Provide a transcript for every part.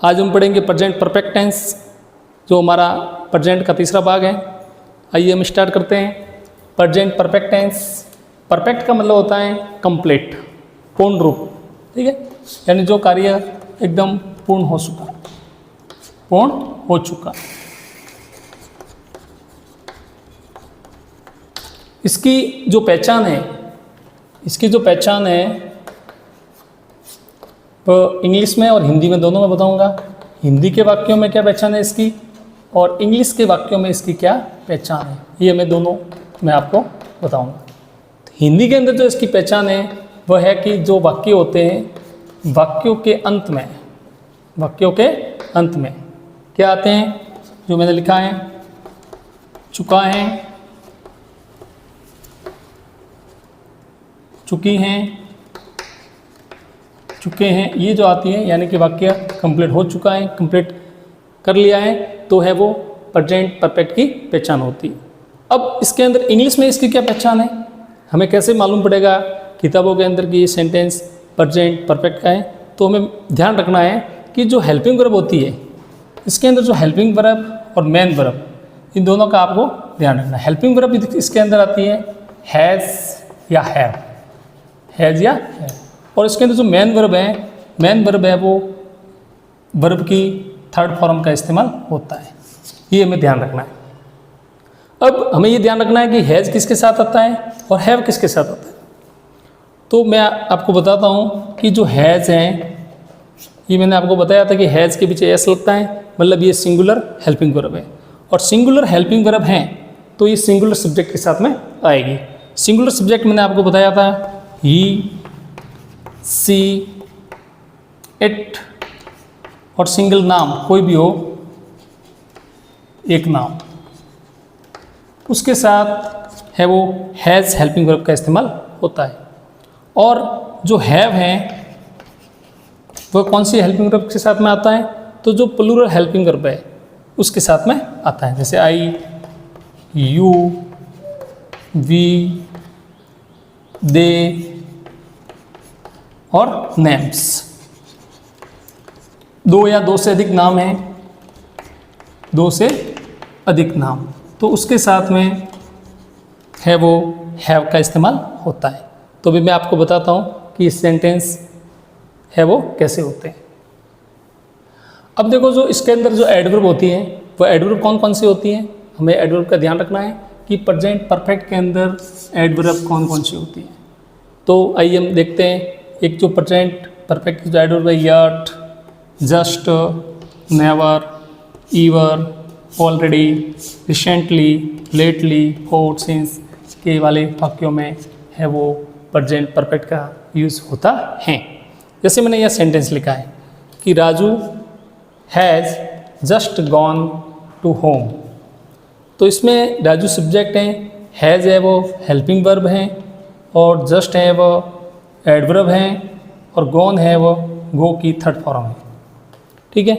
आज हम पढ़ेंगे प्रेजेंट परफेक्ट टेंस, जो हमारा प्रेजेंट का तीसरा भाग है। आइए हम स्टार्ट करते हैं। प्रेजेंट परफेक्ट टेंस, परफेक्ट का मतलब होता है कंप्लीट, पूर्ण रूप, ठीक है, यानी जो कार्य एकदम पूर्ण हो चुका, पूर्ण हो चुका। इसकी जो पहचान है, तो इंग्लिश में और हिंदी में दोनों में बताऊंगा। हिंदी के वाक्यों में क्या पहचान है इसकी, और इंग्लिश के वाक्यों में इसकी क्या पहचान है, ये मैं दोनों में आपको बताऊंगा। हिंदी के अंदर जो इसकी पहचान है वह है कि जो वाक्य होते हैं, वाक्यों के अंत में क्या आते हैं, जो मैंने लिखा है, चुका है, चुकी हैं, चुके हैं, ये जो आती है, यानी कि वाक्य कंप्लीट हो चुका है, कंप्लीट कर लिया है, तो है वो प्रेजेंट परफेक्ट की पहचान होती है। अब इसके अंदर इंग्लिश में इसकी क्या पहचान है, हमें कैसे मालूम पड़ेगा किताबों के अंदर कि ये सेंटेंस प्रेजेंट परफेक्ट का है। तो हमें ध्यान रखना है कि जो हेल्पिंग वर्ब होती है, इसके अंदर जो हेल्पिंग वर्ब और मेन वर्ब, इन दोनों का आपको ध्यान रखना है। हेल्पिंग वर्ब इसके अंदर आती है हैज़ या हैव, हैज़ या हैव, और इसके अंदर जो मेन वर्ब है वो वर्ब की थर्ड फॉर्म का इस्तेमाल होता है, ये हमें ध्यान रखना है। अब हमें ये ध्यान रखना है कि हैज़ किसके साथ आता है और हैव किसके साथ आता है। तो मैं आपको बताता हूँ कि जो हैज़ हैं, ये मैंने आपको बताया था कि हैज़ के पीछे एस लगता है, मतलब ये सिंगुलर हेल्पिंग वर्ब है, और सिंगुलर हेल्पिंग वर्ब हैं तो ये सिंगुलर सब्जेक्ट के साथ में आएगी। सिंगुलर सब्जेक्ट मैंने आपको बताया था, ही, सी, इट, और सिंगल नाम कोई भी हो, एक नाम, उसके साथ है वो हैज़ हेल्पिंग वर्ब का इस्तेमाल होता है। और जो हैव है वह कौन सी हेल्पिंग वर्ब के साथ में आता है, तो जो प्लूरल हेल्पिंग वर्ब है उसके साथ में आता है, जैसे आई, यू, वी, दे और नेम्स। दो या दो से अधिक नाम हैं, दो से अधिक नाम, तो उसके साथ में है वो हैव का इस्तेमाल होता है। तो भी मैं आपको बताता हूँ कि सेंटेंस है वो कैसे होते हैं। अब देखो, जो इसके अंदर जो एडवर्ब होती है, वो एडवर्ब कौन कौन सी होती हैं, हमें एडवर्ब का ध्यान रखना है कि प्रेजेंट परफेक्ट के अंदर एडवर्ब कौन कौन सी होती हैं। तो आइए हम देखते हैं। एक जो प्रेजेंट परफेक्ट की जो एडवर्ब है, yet, just, never, ईवर, already, recently, lately, for, since के वाले वाक्यों में है वो प्रेजेंट परफेक्ट का यूज़ होता है। जैसे मैंने यह सेंटेंस लिखा है कि Raju has just gone to home, तो इसमें राजू सब्जेक्ट हैं, हैज़ है वो हेल्पिंग वर्ब हैं, और जस्ट है वो एडवर्ब हैं, और गॉन है वो गो की थर्ड फॉर्म है, ठीक है।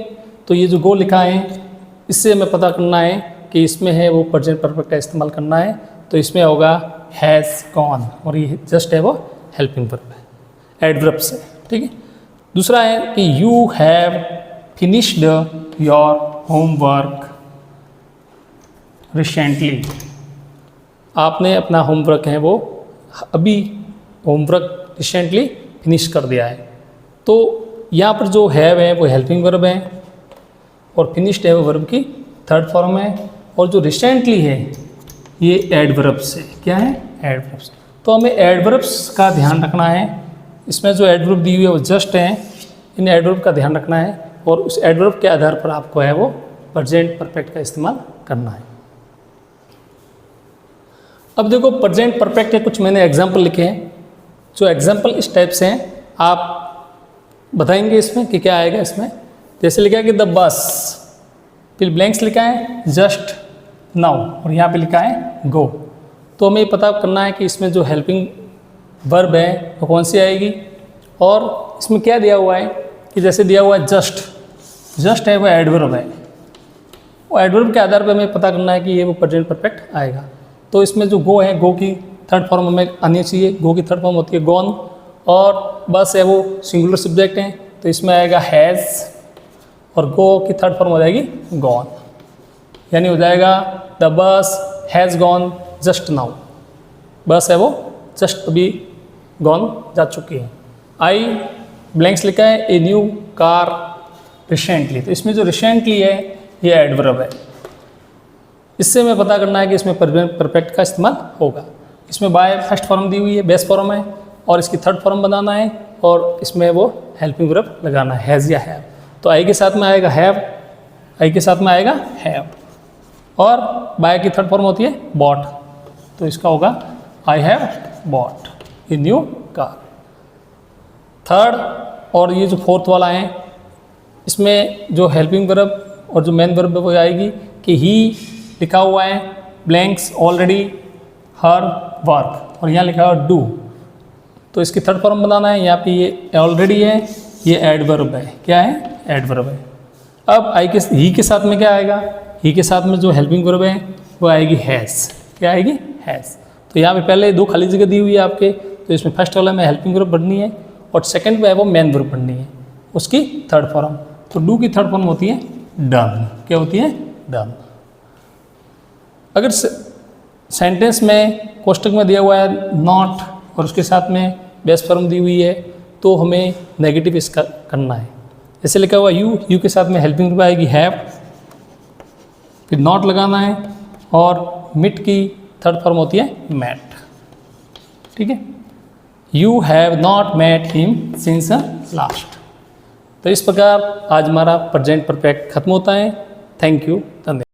तो ये जो गो लिखा है, इससे हमें पता करना है कि इसमें है वो प्रेजेंट परफेक्ट का इस्तेमाल करना है, तो इसमें होगा हैज़ गॉन, और ये जस्ट है वो हेल्पिंग वर्ब है एडवर्ब से, ठीक है। दूसरा है कि you have finished your homework recently, आपने अपना होमवर्क है वो अभी होमवर्क रिसेंटली फिनिश कर दिया है। तो यहाँ पर जो हैव है वो हेल्पिंग वर्ब है, और फिनिश्ड है वो वर्ब की थर्ड फॉर्म है, और जो रिसेंटली है ये एडवर्ब से, क्या है, एडवर्ब से। तो हमें एडवर्ब्स का ध्यान रखना है। इसमें जो एडवर्ब दी हुई है वो जस्ट है, इन एडवर्ब का ध्यान रखना है, और उस एडवर्ब के आधार पर आपको है वो प्रेजेंट परफेक्ट का इस्तेमाल करना है। अब देखो, प्रेजेंट परफेक्ट के कुछ मैंने एग्जाम्पल लिखे हैं, जो एग्जाम्पल इस टाइप से हैं, आप बताएंगे इसमें कि क्या आएगा इसमें। जैसे लिखा है कि द बस, फिर ब्लैंक्स लिखा है जस्ट नाउ, और यहाँ पे लिखा है गो। तो हमें पता करना है कि इसमें जो हेल्पिंग वर्ब है वो कौन सी आएगी, और इसमें क्या दिया हुआ है कि जैसे दिया हुआ है जस्ट है वो एडवर्ब है, वो एडवर्ब के आधार पर हमें पता करना है कि ये वो प्रेजेंट परफेक्ट आएगा। तो इसमें जो गो है, गो की थर्ड फॉर्म में आनी चाहिए, गो की थर्ड फॉर्म होती है गॉन, और बस है वो सिंगुलर सब्जेक्ट है, तो इसमें आएगा हैज़, और गो की थर्ड फॉर्म हो जाएगी गॉन, यानी हो जाएगा the bus has gone just now. बस है वो जस्ट अभी गॉन जा चुकी है। आई ब्लैंक्स लिखा है ए न्यू कार रिसेंटली, तो इसमें जो रिसेंटली है ये एडवर्ब है। इससे हमें पता करना है कि इसमें परफेक्ट का इस्तेमाल होगा। इसमें बाय फर्स्ट फॉर्म दी हुई है, बेस फॉर्म है, और इसकी थर्ड फॉर्म बनाना है, और इसमें वो हेल्पिंग वर्ब लगाना है, हैज़ या हैव। तो आई के साथ में आएगा हैव, आई के साथ में आएगा हैव, और बाय की थर्ड फॉर्म होती है बॉट, तो इसका होगा I have bought a new car. Third और ये जो फोर्थ वाला है, इसमें जो हेल्पिंग वर्ब और जो मेन वर्ब है वो आएगी कि ही लिखा हुआ है ब्लैंक्स ऑलरेडी हर वर्क, और यहाँ लिखा हुआ डू, तो इसकी थर्ड फॉर्म बनाना है। यहाँ पे ये ऑलरेडी है, ये एडवर्ब है, क्या है एडवर्ब है। अब आई के ही के साथ में क्या आएगा, ही के साथ में जो हेल्पिंग वर्ब है वो आएगी हैज़, क्या आएगी हैज़। तो यहाँ पे पहले दो खाली जगह दी हुई है आपके, तो इसमें फर्स्ट वाला में हेल्पिंग वर्ब पढ़नी है और सेकंड में है वो मेन वर्ब पढ़नी है, उसकी थर्ड फॉर्म। तो डू की थर्ड फॉर्म होती है डन, क्या होती है डन। अगर सेंटेंस में कोष्टक में दिया हुआ है नॉट और उसके साथ में बेस फॉर्म दी हुई है, तो हमें नेगेटिव इसका करना है। जैसे लिखा हुआ यू, यू के साथ में हेल्पिंग वर्ब आएगी हैव, फिर नॉट लगाना है, और मिट की थर्ड फॉर्म होती है मैट, ठीक है। You have not met him since last. तो इस प्रकार आज हमारा प्रेजेंट परफेक्ट खत्म होता है। थैंक यू, धन्यवाद।